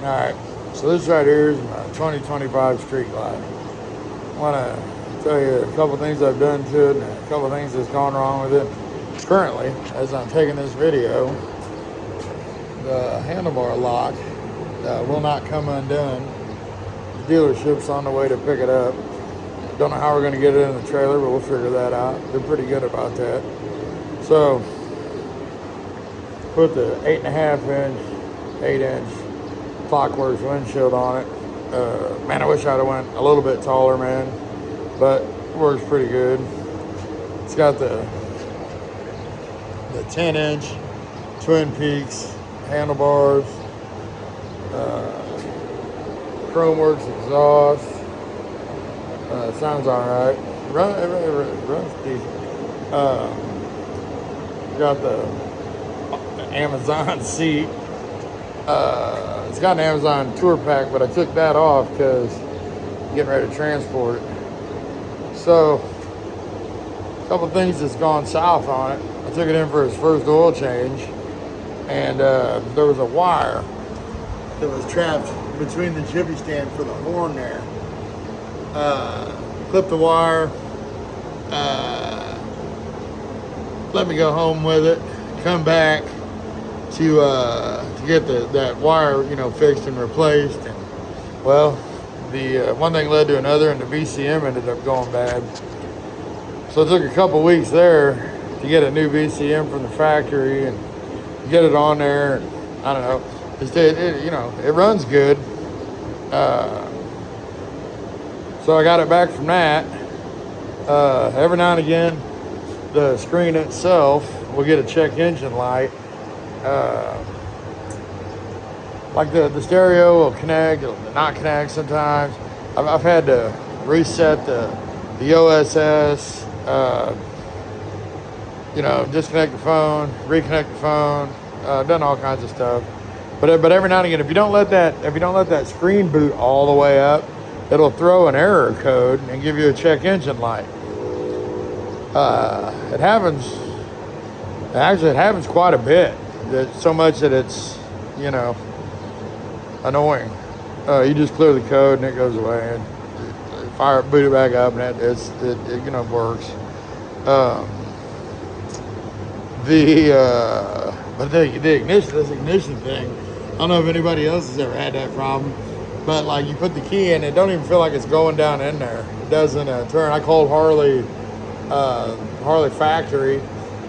Alright, so this right here is my 2025 Street Glide. I want to tell you a couple things I've done to it and a couple things that's gone wrong with it. Currently, as I'm taking this video, the handlebar lock will not come undone. The dealership's on the way to pick it up. Don't know how we're going to get it in the trailer, but we'll figure that out. They're pretty good about that. So, put the 8.5 inch, 8 inch Clockworks windshield on it. Man, I wish I'd have went a little bit taller, man, but it works pretty good. It's got the 10 inch Twin Peaks handlebars, Chromeworks exhaust. Sounds alright. Runs decent. Got the Amazon seat. It's got an Amazon tour pack, but I took that off because I'm getting ready to transport it. So, a couple things that's gone south on it. I took it in for its first oil change, and there was a wire that was trapped between the jiffy stand for the horn there. Clipped the wire, let me go home with it, come back to get that wire, fixed and replaced. And well, the one thing led to another, and the VCM ended up going bad. So it took a couple weeks there to get a new VCM from the factory and get it on there. I don't know. It runs good. So I got it back from that. Every now and again, the screen itself will get a check engine light. Like the stereo will connect, it'll not connect sometimes. I've had to reset the OSS, disconnect the phone, reconnect the phone. I've done all kinds of stuff. But every now and again, if you don't let that screen boot all the way up, it'll throw an error code and give you a check engine light. It happens quite a bit. So much that it's, annoying. You just clear the code and it goes away, and boot it back up, and it works. But this ignition thing, I don't know if anybody else has ever had that problem, but like you put the key in, it don't even feel like it's going down in there. It doesn't turn. I called Harley factory,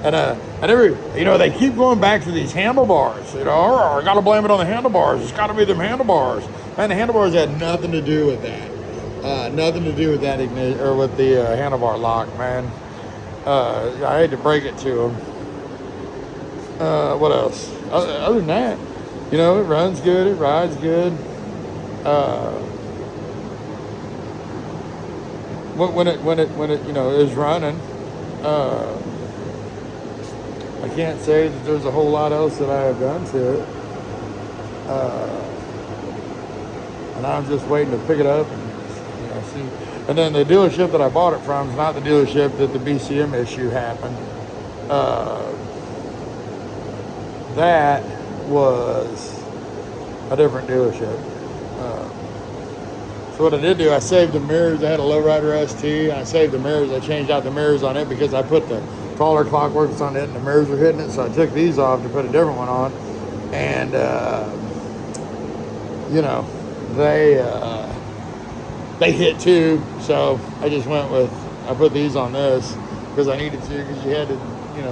and they keep going back to these handlebars. I gotta blame it on the handlebars. It's gotta be them handlebars. Man, the handlebars had nothing to do with that. Nothing to do with that ignition or with the handlebar lock, man. I hate to break it to them. What else? Other than that, it runs good. It rides good. When it is running, I can't say that there's a whole lot else that I have done to it. And I'm just waiting to pick it up and see. And then the dealership that I bought it from is not the dealership that the BCM issue happened. That was a different dealership. So what I did do, I saved the mirrors. I had a Lowrider ST. I saved the mirrors. I changed out the mirrors on it because I put the taller Clockworks on it and the mirrors were hitting it. So I took these off to put a different one on. And, they hit too. So I just I put these on this because I needed to, because you had to,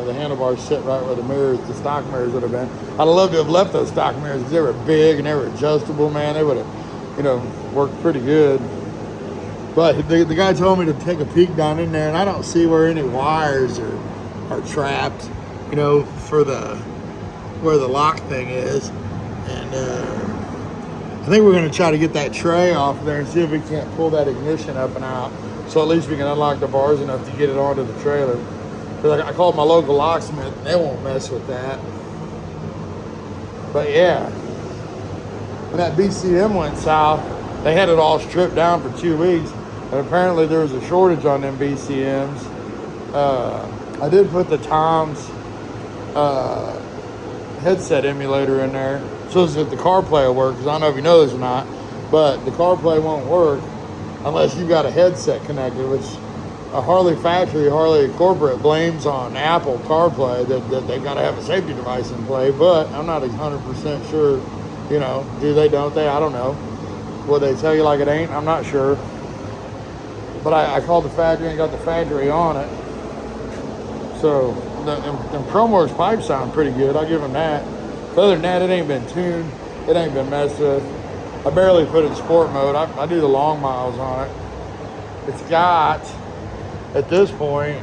the handlebars sit right where the stock mirrors would have been. I'd love to have left those stock mirrors because they were big and they were adjustable, man. They would have, worked pretty good. But the guy told me to take a peek down in there, and I don't see where any wires are trapped, for where the lock thing is. And I think we're going to try to get that tray off of there and see if we can't pull that ignition up and out. So at least we can unlock the bars enough to get it onto the trailer. Because I called my local locksmith, and they won't mess with that. But yeah, when that BCM went south, they had it all stripped down for 2 weeks. And apparently there was a shortage on them BCMs. I did put the Tom's headset emulator in there. so that the CarPlay will work. Because I don't know if you know this or not, but the CarPlay won't work unless you've got a headset connected, which a Harley factory, Harley corporate blames on Apple CarPlay that they've got to have a safety device in play. But I'm not 100% sure, you know, do they, don't they? I don't know. Will they tell you like it ain't? I'm not sure. But I called the factory and got the factory on it. So them Chromeworks pipes sound pretty good. I'll give them that. But other than that, it ain't been tuned. It ain't been messed with. I barely put it in sport mode. I do the long miles on it. It's got, at this point,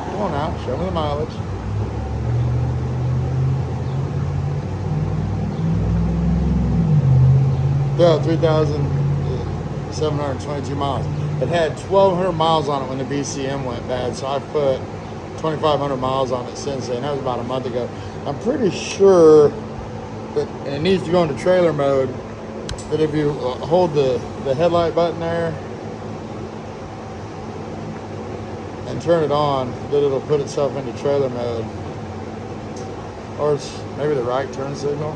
come on now, show me the mileage. Yeah, 3,722 miles. It had 1,200 miles on it when the BCM went bad, so I put 2,500 miles on it since then. That was about a month ago. I'm pretty sure that, and it needs to go into trailer mode, that if you hold the headlight button there and turn it on, that it'll put itself into trailer mode. Or it's maybe the right turn signal.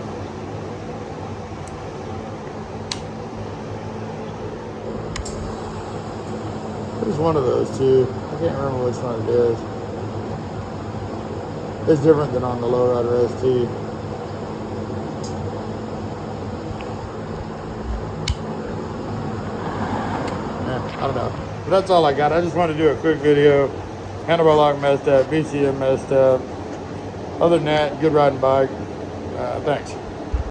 There's one of those too. I can't remember which one it is. It's different than on the Lowrider ST. Yeah, I don't know. But that's all I got. I just wanted to do a quick video. Handlebar lock messed up. BCM messed up. Other than that, good riding bike. Thanks.